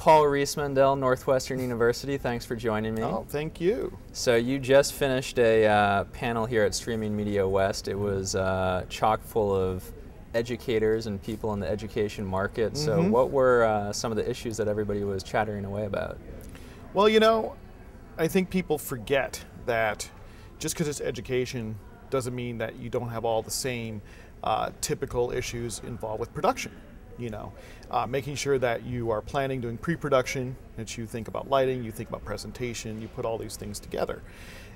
Paul Riismandel, Northwestern University. Thanks for joining me. Oh, thank you. So you just finished a panel here at Streaming Media West. It was chock full of educators and people in the education market. So what were some of the issues that everybody was chattering away about? Well, you know, I think people forget that just because it's education doesn't mean that you don't have all the same typical issues involved with production. You know, making sure that you are planning, doing pre-production, that you think about lighting, you think about presentation, you put all these things together.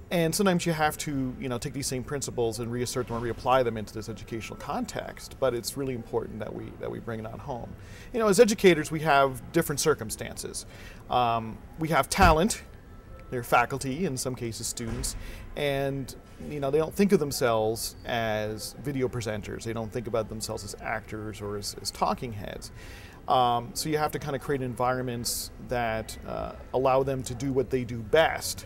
And sometimes you have to, you know, take these same principles and reassert them or reapply them into this educational context, but it's really important that we bring it on home. You know, as educators, we have different circumstances. We have talent, they're faculty, in some cases students, and you know, they don't think of themselves as video presenters. They don't think about themselves as actors or as talking heads. So you have to kind of create environments that allow them to do what they do best,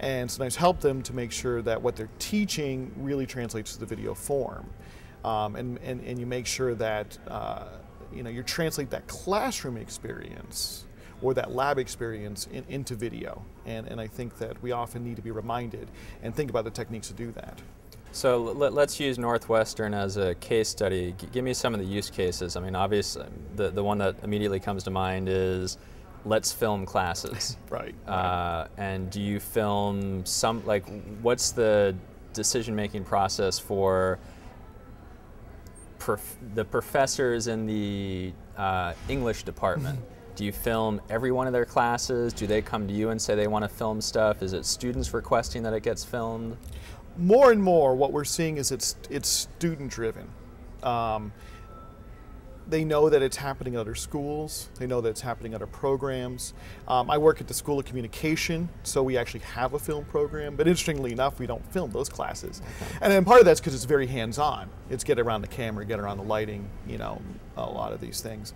and sometimes help them to make sure that what they're teaching really translates to the video form. And you make sure that you know, you translate that classroom experience or that lab experience into video. And I think that we often need to be reminded and think about the techniques to do that. So let's use Northwestern as a case study. Give me some of the use cases. I mean, obviously, the one that immediately comes to mind is let's film classes. Right. And do you film some, like, what's the decision-making process for the professors in the English department? Do you film every one of their classes? Do they come to you and say they want to film stuff? Is it students requesting that it gets filmed? More and more, what we're seeing is it's student-driven. They know that it's happening at other schools. They know that it's happening at other programs. I work at the School of Communication, so we actually have a film program. But interestingly enough, we don't film those classes. And then part of that's because it's very hands-on. It's get around the camera, get around the lighting, you know, a lot of these things.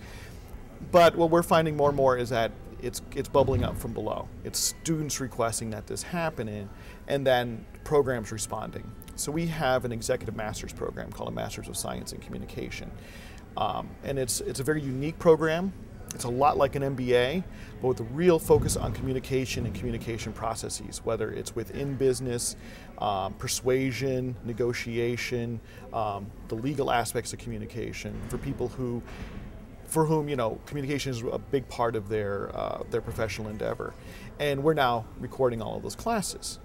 But what we're finding more and more is that it's bubbling up from below. It's students requesting that this happen, and then programs responding. So we have an executive master's program called a Master's of Science in Communication. And it's a very unique program. It's a lot like an MBA, but with a real focus on communication and communication processes, whether it's within business, persuasion, negotiation, the legal aspects of communication, for people for whom, you know, communication is a big part of their professional endeavor. And we're now recording all of those classes.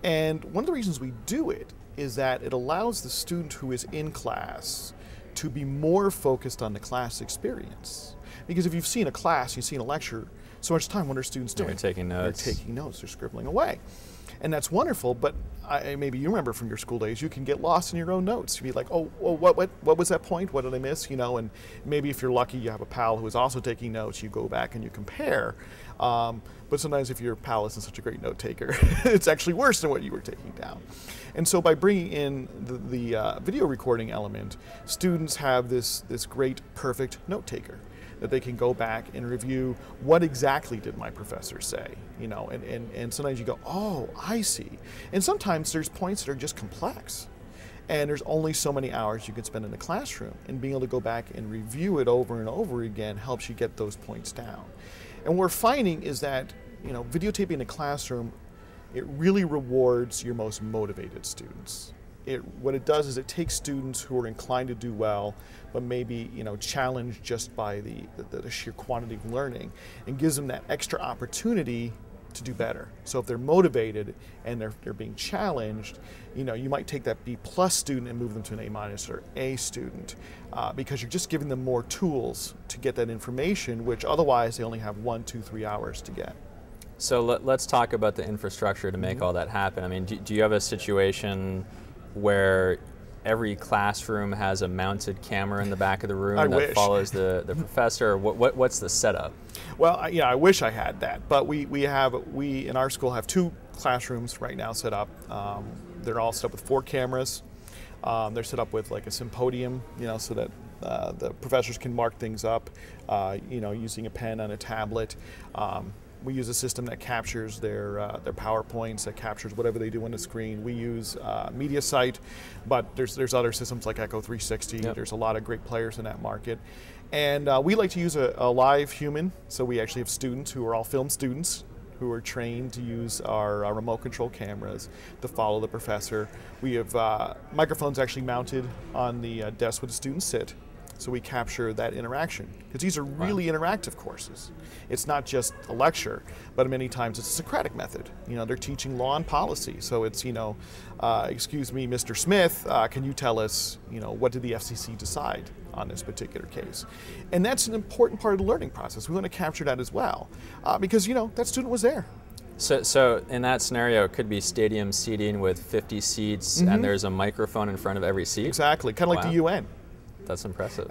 And one of the reasons we do it is that it allows the student who is in class to be more focused on the class experience. Because if you've seen a class, you've seen a lecture, so much time, what are students doing? They're taking notes. They're taking notes, they're scribbling away. And that's wonderful, but maybe you remember from your school days, you can get lost in your own notes. You'd be like, oh, what was that point? What did I miss? You know, and maybe if you're lucky, you have a pal who is also taking notes, you go back and you compare. But sometimes if your pal isn't such a great note taker, it's actually worse than what you were taking down. And so by bringing in the video recording element, students have this great, perfect note taker that they can go back and review what exactly did my professor say, you know, and sometimes you go, oh, I see. And sometimes there's points that are just complex, and there's only so many hours you can spend in the classroom, and being able to go back and review it over and over again helps you get those points down. And what we're finding is that, you know, videotaping the classroom, it really rewards your most motivated students. What it does is it takes students who are inclined to do well, but maybe, you know, challenged just by the sheer quantity of learning, and gives them that extra opportunity to do better. So if they're motivated and they're being challenged, you know, you might take that B+ student and move them to an A- or A student, because you're just giving them more tools to get that information, which otherwise they only have 1, 2, 3 hours to get. So let's talk about the infrastructure to make all that happen. I mean, do you have a situation where every classroom has a mounted camera in the back of the room that follows the professor? What's the setup? Well, yeah, I wish I had that, but we in our school have 2 classrooms right now set up. They're all set up with 4 cameras. They're set up with like a symposium, you know, so that the professors can mark things up, you know, using a pen on a tablet. We use a system that captures their PowerPoints, that captures whatever they do on the screen. We use MediaSite, but there's other systems like Echo 360. Yep. There's a lot of great players in that market. And we like to use a live human, so we actually have students who are all film students who are trained to use our remote control cameras to follow the professor. We have microphones actually mounted on the desk where the students sit, so we capture that interaction, because these are really interactive courses. It's not just a lecture, but many times it's a Socratic method. They're teaching law and policy, so it's, excuse me, Mr. Smith, can you tell us, what did the FCC decide on this particular case? And that's an important part of the learning process. We want to capture that as well, because, that student was there. So in that scenario, it could be stadium seating with 50 seats, and there's a microphone in front of every seat? Exactly, kind of like the UN. That's impressive.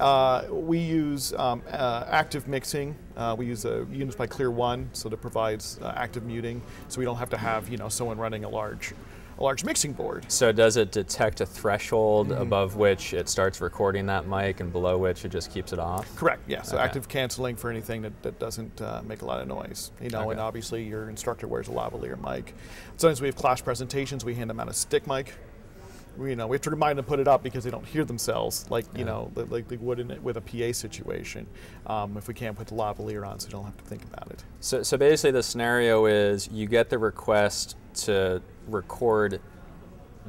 We use active mixing. We use units by Clear One, so that provides active muting, so we don't have to have someone running a large mixing board. So does it detect a threshold above which it starts recording that mic and below which it just keeps it off? Correct. Yeah. So active canceling for anything that doesn't make a lot of noise. And obviously your instructor wears a lavalier mic. Sometimes we have class presentations. We hand them out a stick mic. We have to remind them to put it up because they don't hear themselves like like they would with a PA situation. If we can't put the lavalier on, so you don't have to think about it. So basically, the scenario is you get the request to record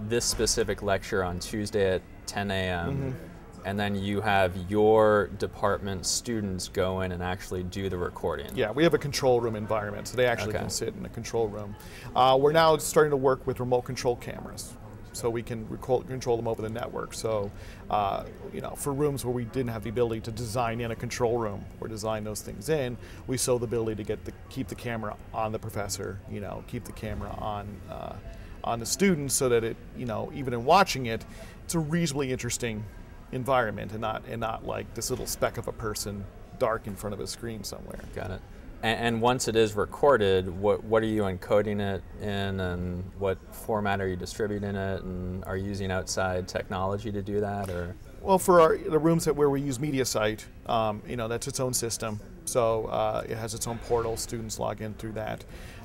this specific lecture on Tuesday at 10 a.m. And then you have your department students go in and actually do the recording. Yeah, we have a control room environment, so they actually can sit in a control room. We're now starting to work with remote control cameras, so we can control them over the network. So, for rooms where we didn't have the ability to design in a control room or design those things in, we saw the ability to keep the camera on the professor, keep the camera on the students, so that it, even in watching it, it's a reasonably interesting environment and not like this little speck of a person dark in front of a screen somewhere. Got it. And once it is recorded, what are you encoding it in, and what format are you distributing it, and are you using outside technology to do that, or? Well, for the rooms where we use MediaSite, that's its own system. So it has its own portal. Students log in through that,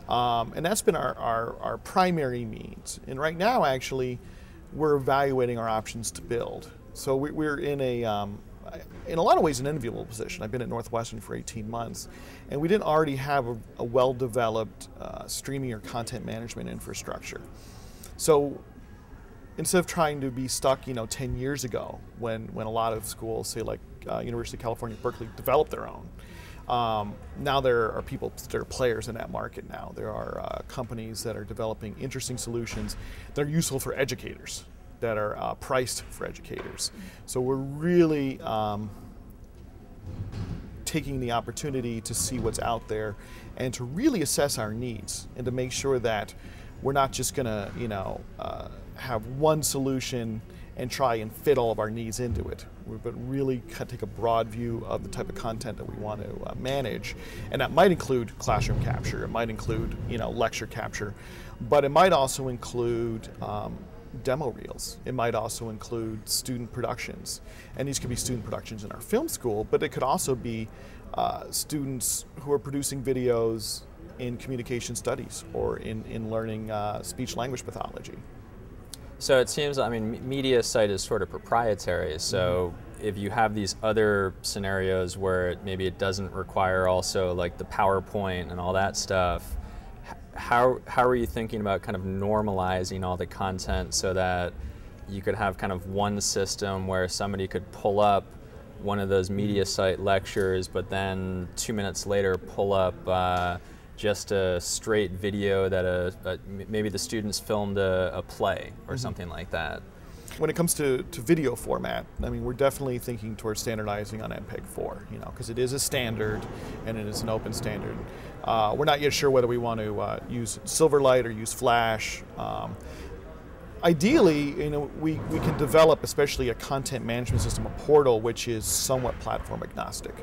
and that's been our primary means. And right now, actually, we're evaluating our options to build. So we're in a lot of ways, an enviable position. I've been at Northwestern for 18 months, and we didn't already have a well-developed streaming or content management infrastructure. So instead of trying to be stuck, 10 years ago, when a lot of schools, say like University of California, Berkeley, developed their own, now there are players in that market now. There are companies that are developing interesting solutions that are useful for educators, that are priced for educators. So we're really taking the opportunity to see what's out there and to really assess our needs, and to make sure that we're not just gonna have one solution and try and fit all of our needs into it. But really take a broad view of the type of content that we want to manage, and that might include classroom capture, it might include lecture capture, but it might also include demo reels. It might also include student productions, and these could be student productions in our film school, but it could also be students who are producing videos in communication studies or in learning speech language pathology. So it seems, MediaSite is sort of proprietary, so if you have these other scenarios where maybe it doesn't require also like the PowerPoint and all that stuff, how are you thinking about kind of normalizing all the content so that you could have kind of one system where somebody could pull up one of those MediaSite lectures, but then 2 minutes later pull up just a straight video that maybe the students filmed a play or something like that? When it comes to video format, we're definitely thinking towards standardizing on MPEG-4, because it is a standard and it is an open standard. We're not yet sure whether we want to use Silverlight or use Flash. Ideally, we can develop, especially a content management system, a portal, which is somewhat platform agnostic,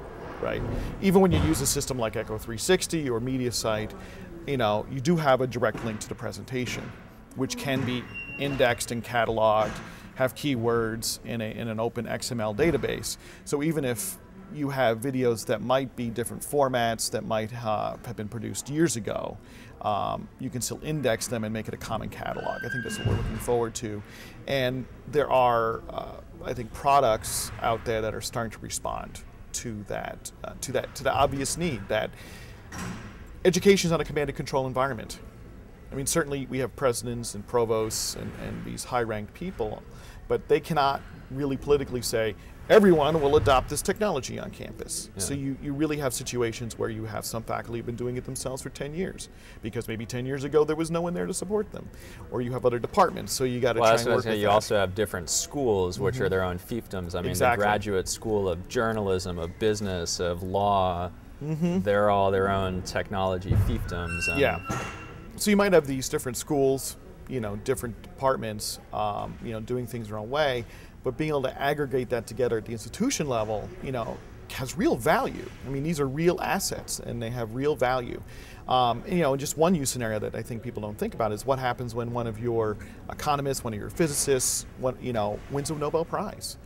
right? Even when you use a system like Echo 360 or MediaSite, you do have a direct link to the presentation, which can be indexed and cataloged, have keywords in an open XML database. So even if you have videos that might be different formats that might have been produced years ago. You can still index them and make it a common catalog. I think that's what we're looking forward to. And there are, I think, products out there that are starting to respond to that, to the obvious need that education is not a command and control environment. I mean, certainly we have presidents and provosts and these high-ranked people, but they cannot really politically say, everyone will adopt this technology on campus. Yeah. So you really have situations where you have some faculty who've been doing it themselves for 10 years, because maybe 10 years ago there was no one there to support them. Or you have other departments, so you got to try and work with that. You also have different schools, which are their own fiefdoms. I mean, the graduate school of journalism, of business, of law, they're all their own technology fiefdoms. Yeah. So you might have these different schools, different departments, doing things their own way, but being able to aggregate that together at the institution level, has real value. I mean, these are real assets and they have real value. And, just one use scenario that I think people don't think about is what happens when one of your economists, one of your physicists, wins a Nobel Prize.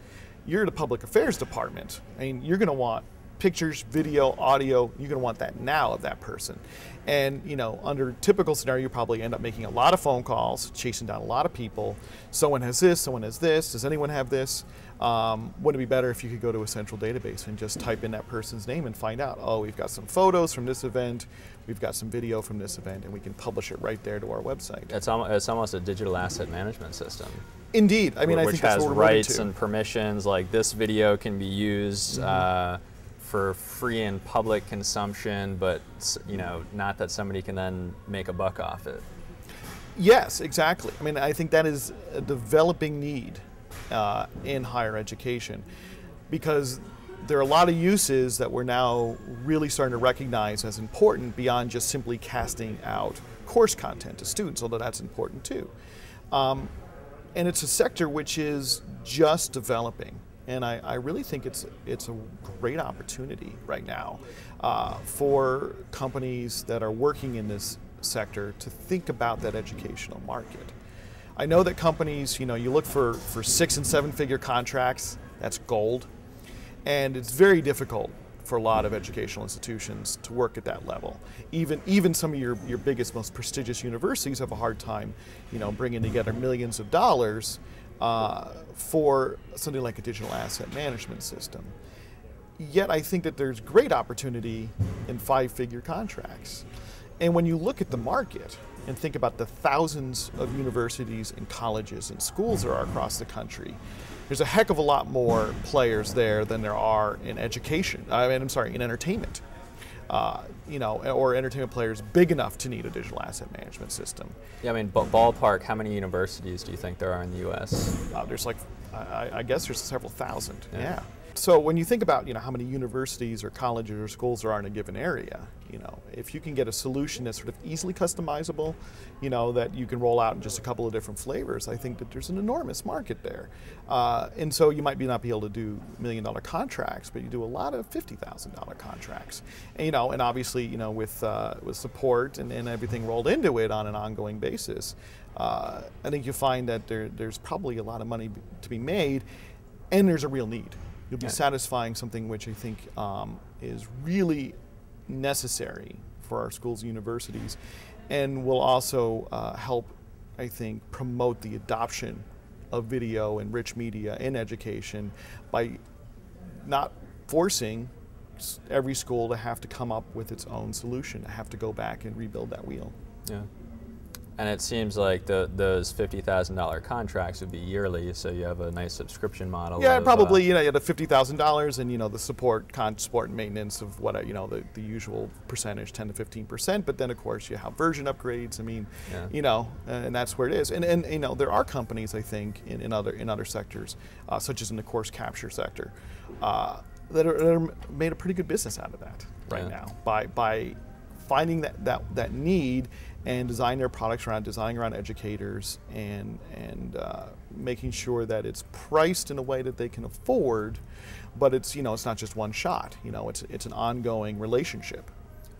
You're the public affairs department. I mean, you're going to want pictures, video, audio, you're going to want that now of that person. And, under typical scenario, you probably end up making a lot of phone calls, chasing down a lot of people. Someone has this, someone has this, does anyone have this? Wouldn't it be better if you could go to a central database and just type in that person's name and find out, oh, we've got some photos from this event, we've got some video from this event, and we can publish it right there to our website. It's almost a digital asset management system. Indeed. I mean, I think that's what we're rights to. And permissions, like this video can be used for free and public consumption, but not that somebody can then make a buck off it. Yes, exactly. I mean, I think that is a developing need in higher education, because there are a lot of uses that we're now really starting to recognize as important beyond just simply casting out course content to students, although that's important too. And it's a sector which is just developing. And I really think it's a great opportunity right now for companies that are working in this sector to think about that educational market. I know that companies, you look for 6- and 7-figure contracts, that's gold. And it's very difficult for a lot of educational institutions to work at that level. Even some of your biggest, most prestigious universities have a hard time, bringing together millions of dollars for something like a digital asset management system. Yet I think that there's great opportunity in 5-figure contracts. And when you look at the market and think about the thousands of universities and colleges and schools there are across the country, there's a heck of a lot more players there than there are in education. In entertainment. Or entertainment players big enough to need a digital asset management system. Yeah, I mean, ballpark, how many universities do you think there are in the U.S.? There's I guess there's several thousand. Yeah. So when you think about, how many universities or colleges or schools there are in a given area, if you can get a solution that's sort of easily customizable, that you can roll out in just a couple of different flavors, I think that there's an enormous market there. And so you might not be able to do $1 million contracts, but you do a lot of $50,000 contracts. And, and obviously, with support and everything rolled into it on an ongoing basis, I think you'll find that there's probably a lot of money to be made, and there's a real need. You'll be satisfying something which I think is really necessary for our schools and universities, and will also help, I think, promote the adoption of video and rich media in education by not forcing every school to have to come up with its own solution, to have to go back and rebuild that wheel. Yeah. And it seems like those $50,000 contracts would be yearly, so you have a nice subscription model. Yeah, probably. You had the $50,000, and the support and maintenance of what the usual percentage, 10 to 15%. But then of course you have version upgrades. I mean, and that's where it is. And there are companies, I think, in other sectors, such as in the course capture sector, that are made a pretty good business out of that right now by finding that need and designing their products designing around educators and making sure that it's priced in a way that they can afford, but it's it's not just one shot. It's an ongoing relationship.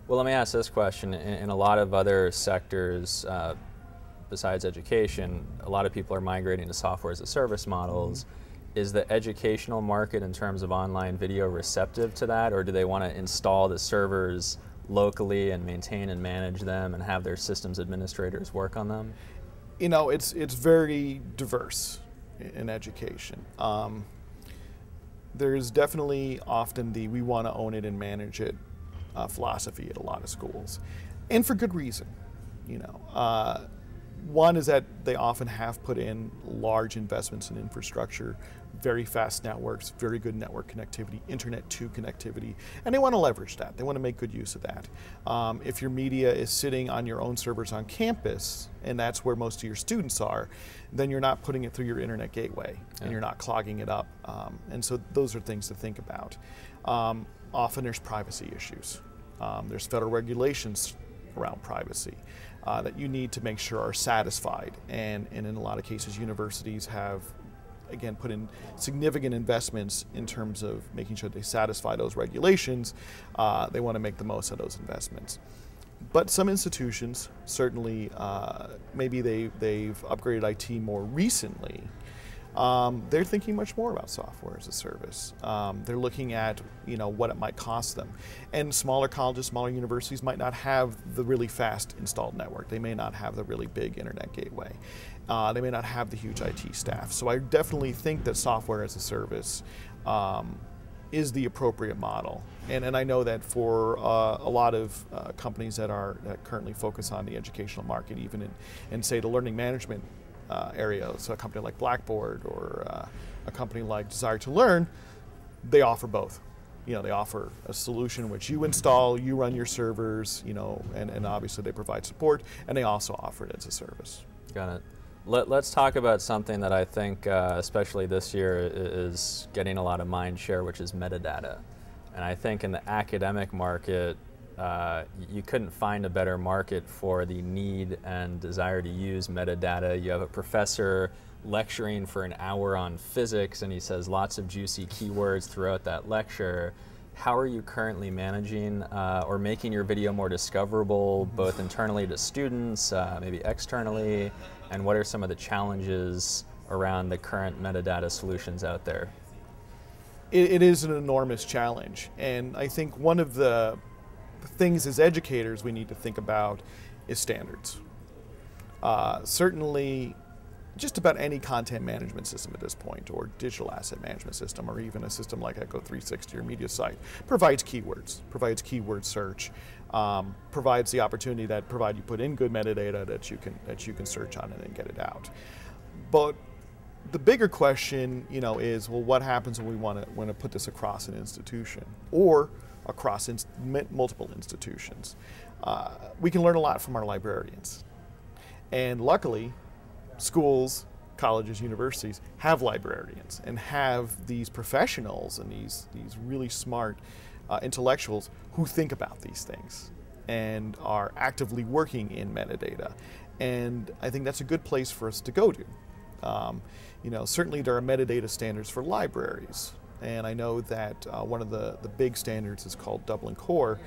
Well, let me ask this question: in a lot of other sectors besides education, a lot of people are migrating to software as a service models. Is the educational market in terms of online video receptive to that, or do they want to install the servers locally and maintain and manage them and have their systems administrators work on them? You know, it's very diverse in education. There's definitely often the we want to own it and manage it philosophy at a lot of schools, and for good reason. You know, one is that they often have put in large investments in infrastructure, very fast networks, very good network connectivity, internet to connectivity, and they want to leverage that. They want to make good use of that. If your media is sitting on your own servers on campus, and that's where most of your students are, then you're not putting it through your internet gateway, and you're not clogging it up. And so those are things to think about. Often there's privacy issues. There's federal regulations around privacy that you need to make sure are satisfied. And in a lot of cases, universities have, again, put in significant investments in terms of making sure they satisfy those regulations. They want to make the most of those investments. But some institutions, certainly, maybe they've upgraded IT more recently. They're thinking much more about software as a service. They're looking at, you know, what it might cost them. And smaller colleges, smaller universities might not have the really fast installed network. They may not have the really big internet gateway. They may not have the huge IT staff. So I definitely think that software as a service is the appropriate model. And I know that for a lot of companies that currently focus on the educational market, even in say the learning management area, so a company like Blackboard or a company like Desire to Learn, they offer both. You know, they offer a solution which you install, you run your servers, you know, and obviously they provide support, and they also offer it as a service. Got it. Let's talk about something that I think, especially this year, is getting a lot of mind share, which is metadata. And I think in the academic market, you couldn't find a better market for the need and desire to use metadata. You have a professor lecturing for an hour on physics, and he says lots of juicy keywords throughout that lecture. How are you currently managing or making your video more discoverable, both internally to students, maybe externally, and what are some of the challenges around the current metadata solutions out there? It is an enormous challenge, and I think one of the things as educators we need to think about is standards. Certainly, just about any content management system at this point, or digital asset management system, or even a system like Echo 360 or MediaSite, provides keywords, provides keyword search, provides the opportunity that you put in good metadata that you can search on and then get it out. But the bigger question, you know, is, well, what happens when we want to put this across an institution or across multiple institutions? We can learn a lot from our librarians, and luckily, schools, colleges, universities have librarians and have these professionals and these really smart intellectuals who think about these things and are actively working in metadata. And I think that's a good place for us to go to. You know, certainly there are metadata standards for libraries, and I know that one of the big standards is called Dublin Core.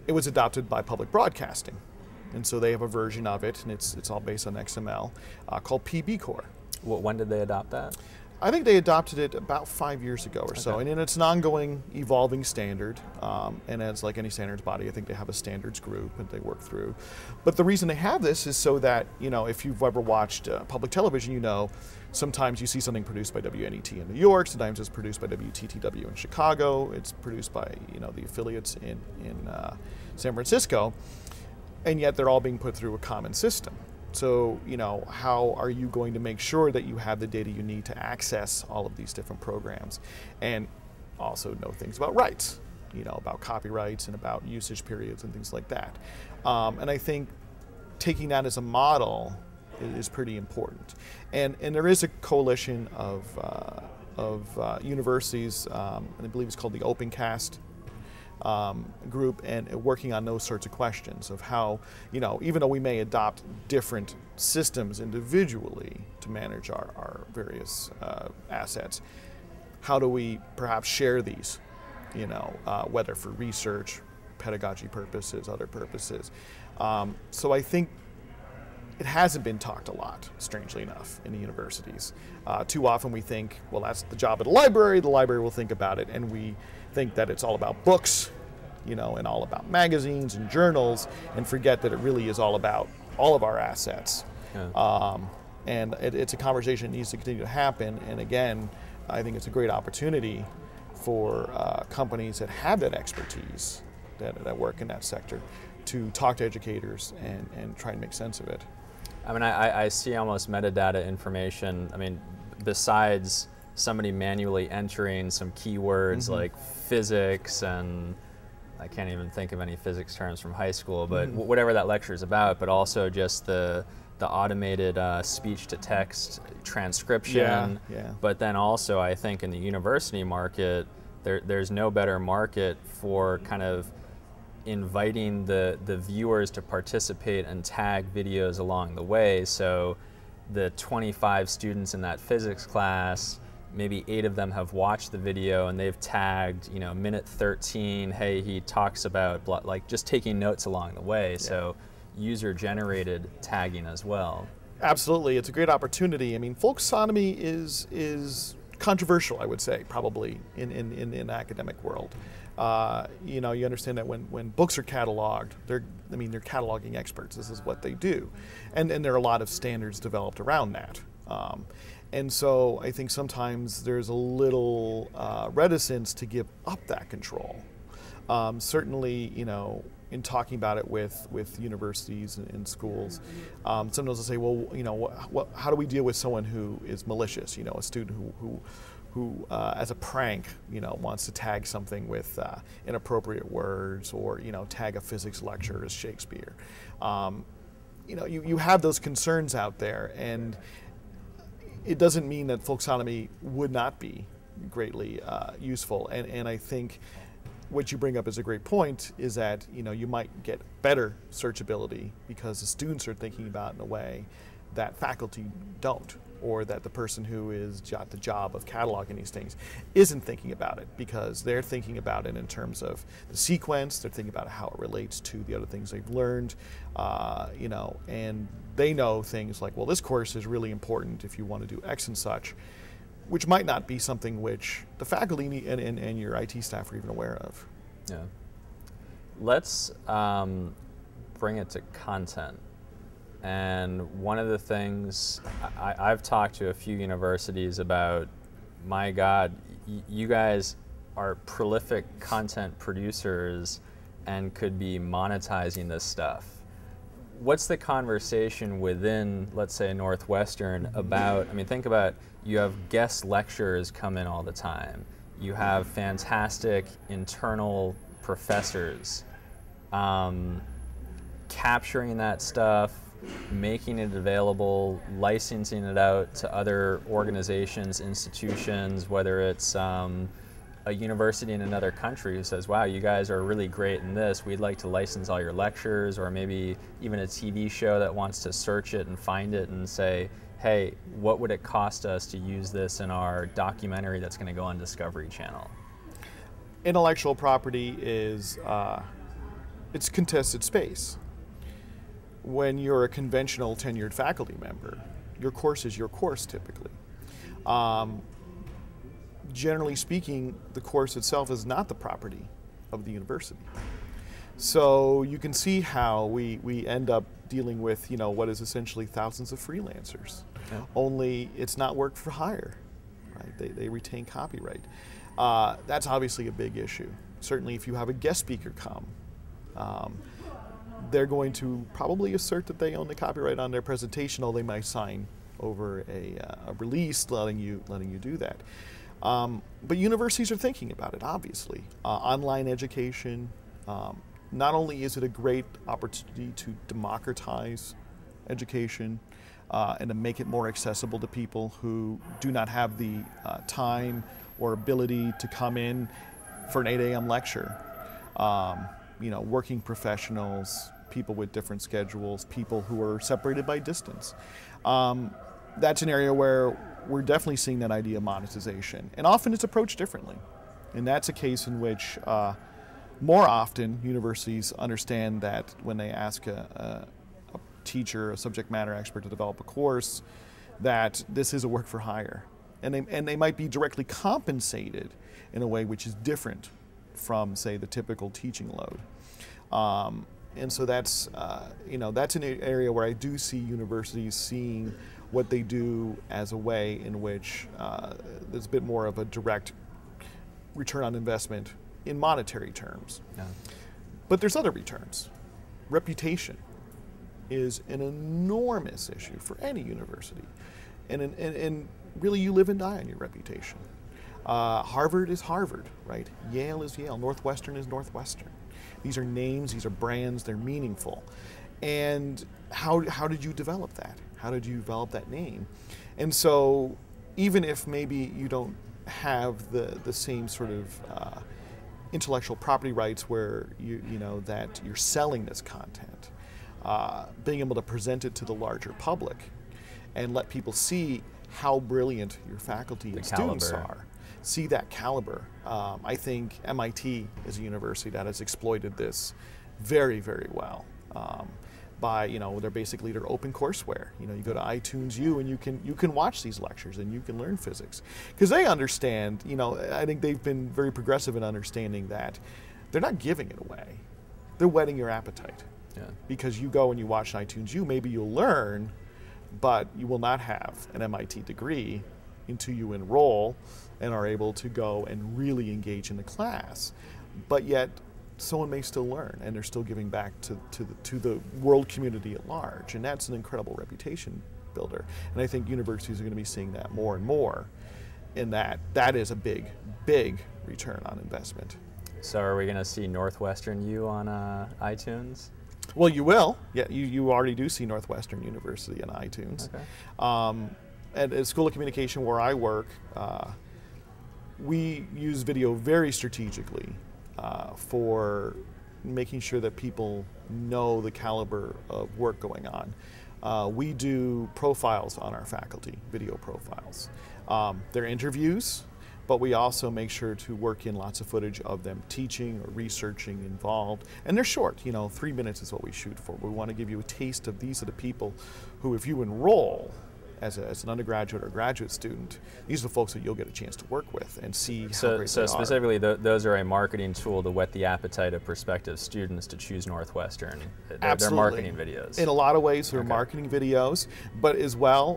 It was adopted by public broadcasting, and so they have a version of it, and it's all based on XML, called PB Core. Well, when did they adopt that? I think they adopted it about 5 years ago or so, and it's an ongoing, evolving standard. And as like any standards body, I think they have a standards group that they work through. But the reason they have this is so that, you know, if you've ever watched public television, you know, sometimes you see something produced by WNET in New York, sometimes it's produced by WTTW in Chicago, it's produced by, you know, the affiliates in San Francisco, and yet they're all being put through a common system. So, you know, how are you going to make sure that you have the data you need to access all of these different programs and also know things about rights, you know, about copyrights and about usage periods and things like that. And I think taking that as a model is pretty important. And there is a coalition of universities, and I believe it's called the OpenCast group, and working on those sorts of questions of how, you know, even though we may adopt different systems individually to manage our various assets, how do we perhaps share these, you know, whether for research, pedagogy purposes, other purposes. So I think it hasn't been talked a lot, strangely enough, in the universities. Too often we think, well, that's the job of the library will think about it, and we think that it's all about books, and all about magazines and journals, and forget that it really is all about all of our assets. Yeah. And it's a conversation that needs to continue to happen, and again, I think it's a great opportunity for companies that have that expertise, that work in that sector, to talk to educators and try and make sense of it. I mean, I see almost metadata information, besides somebody manually entering some keywords like physics, and I can't even think of any physics terms from high school, but whatever that lecture is about, but also just the automated speech-to-text transcription. Yeah. But then also, I think in the university market, there's no better market for kind of inviting the viewers to participate and tag videos along the way. So the 25 students in that physics class, maybe 8 of them have watched the video and they've tagged, minute 13, hey, he talks about, like just taking notes along the way. Yeah. So user-generated tagging as well. Absolutely, it's a great opportunity. Folksonomy is controversial, I would say, probably in the academic world. You understand that when books are cataloged, they're cataloging experts. This is what they do, and there are a lot of standards developed around that. And so I think sometimes there's a little reticence to give up that control. Certainly, in talking about it with universities and schools, sometimes they'll say, well, how do we deal with someone who is malicious? A student who as a prank, wants to tag something with inappropriate words, or tag a physics lecture as Shakespeare. You have those concerns out there, and it doesn't mean that folksonomy would not be greatly useful. And I think what you bring up is a great point, is that you might get better searchability because the students are thinking about it in a way that faculty don't, or that the person who is got the job of cataloging these things isn't thinking about it, because they're thinking about it in terms of the sequence, they're thinking about how it relates to the other things they've learned, and they know things like, well, this course is really important if you want to do X and such, which might not be something which the faculty and your IT staff are even aware of. Yeah. Let's bring it to content. And one of the things, I've talked to a few universities about, my God, you guys are prolific content producers and could be monetizing this stuff. What's the conversation within, let's say, Northwestern about, think about, you have guest lecturers come in all the time. You have fantastic internal professors. Capturing that stuff, making it available, licensing it out to other organizations, institutions, whether it's a university in another country who says, wow, you guys are really great in this, we'd like to license all your lectures, or maybe even a TV show that wants to search it and find it and say, hey, what would it cost us to use this in our documentary that's going to go on Discovery Channel? Intellectual property is, it's contested space. When you're a conventional tenured faculty member, your course is your course typically. Generally speaking, the course itself is not the property of the university. So you can see how we end up dealing with what is essentially thousands of freelancers. Yeah. Only it's not work for hire, right? They retain copyright. That's obviously a big issue. Certainly if you have a guest speaker come, they're going to probably assert that they own the copyright on their presentation, or they might sign over a release letting you do that. But universities are thinking about it, obviously. Online education, not only is it a great opportunity to democratize education and to make it more accessible to people who do not have the time or ability to come in for an 8 a.m. lecture. Working professionals, people with different schedules, people who are separated by distance. That's an area where we're definitely seeing that idea of monetization. And often it's approached differently. And that's a case in which more often universities understand that when they ask a teacher, a subject matter expert to develop a course, that this is a work for hire. And they might be directly compensated in a way which is different from, say, the typical teaching load. And so that's, that's an area where I do see universities seeing what they do as a way in which there's a bit more of a direct return on investment in monetary terms. Yeah. But there's other returns. Reputation is an enormous issue for any university. And really you live and die on your reputation. Harvard is Harvard, right? Yale is Yale. Northwestern is Northwestern. These are names, these are brands, they're meaningful. And how did you develop that? How did you develop that name? And so even if maybe you don't have the same sort of intellectual property rights where that you're selling this content, being able to present it to the larger public and let people see how brilliant your faculty and students are. See that caliber. I think MIT is a university that has exploited this very, very well. By they're open courseware. You go to iTunes U and you can watch these lectures and you can learn physics because they understand. I think they've been very progressive in understanding that they're not giving it away. They're whetting your appetite. Yeah. Because you go and you watch iTunes U, maybe you'll learn, but you will not have an MIT degree until you enroll and are able to go and really engage in the class. But yet, someone may still learn, and they're still giving back to the world community at large, and that's an incredible reputation builder. And I think universities are going to be seeing that more and more, in that is a big, big return on investment. So are we going to see Northwestern U on iTunes? Well, you will. Yeah, you already do see Northwestern University on iTunes. Okay. At the School of Communication where I work, we use video very strategically for making sure that people know the caliber of work going on. We do profiles on our faculty, video profiles. They're interviews, but we also make sure to work in lots of footage of them teaching or researching involved. And they're short, 3 minutes is what we shoot for. We want to give you a taste of these are the people who, if you enroll as an undergraduate or graduate student, these are the folks that you'll get a chance to work with and see how great they are. So specifically, those are a marketing tool to whet the appetite of prospective students to choose Northwestern. Absolutely. They're marketing videos. In a lot of ways, they're marketing videos, but as well,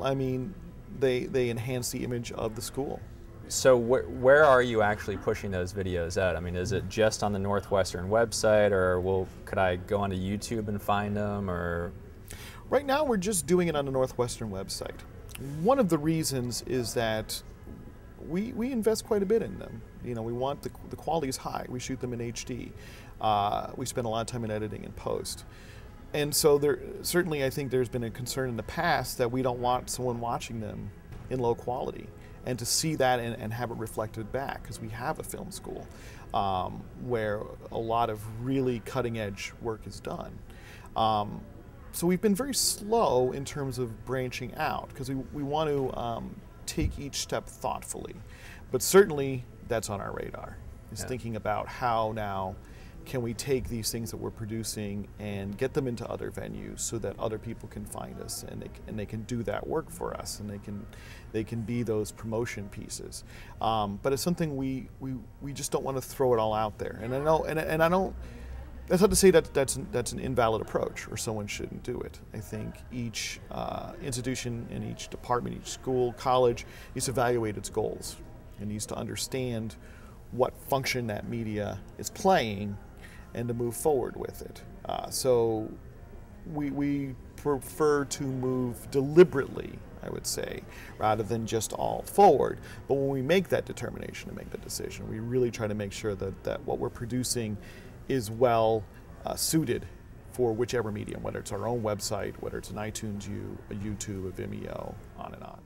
they enhance the image of the school. So where are you actually pushing those videos out? Is it just on the Northwestern website, or could I go onto YouTube and find them, or? Right now, we're just doing it on the Northwestern website. One of the reasons is that we invest quite a bit in them. We want the quality is high. We shoot them in HD. We spend a lot of time in editing and post. And so certainly I think there's been a concern in the past that we don't want someone watching them in low quality. And to see that and have it reflected back, because we have a film school where a lot of really cutting edge work is done. So we've been very slow in terms of branching out, because we want to take each step thoughtfully. But certainly that's on our radar, is thinking about how now can we take these things that we're producing and get them into other venues so that other people can find us and they can do that work for us, and they can be those promotion pieces. But it's something we just don't want to throw it all out there. And I know, and I don't. That's not to say that that's an invalid approach or someone shouldn't do it. I think each institution and each department, each school, college needs to evaluate its goals and needs to understand what function that media is playing and to move forward with it. So we prefer to move deliberately, I would say, rather than just all forward. But when we make that determination and make that decision, we really try to make sure that what we're producing is well suited for whichever medium, whether it's our own website, whether it's an iTunes U, a YouTube, a Vimeo, on and on.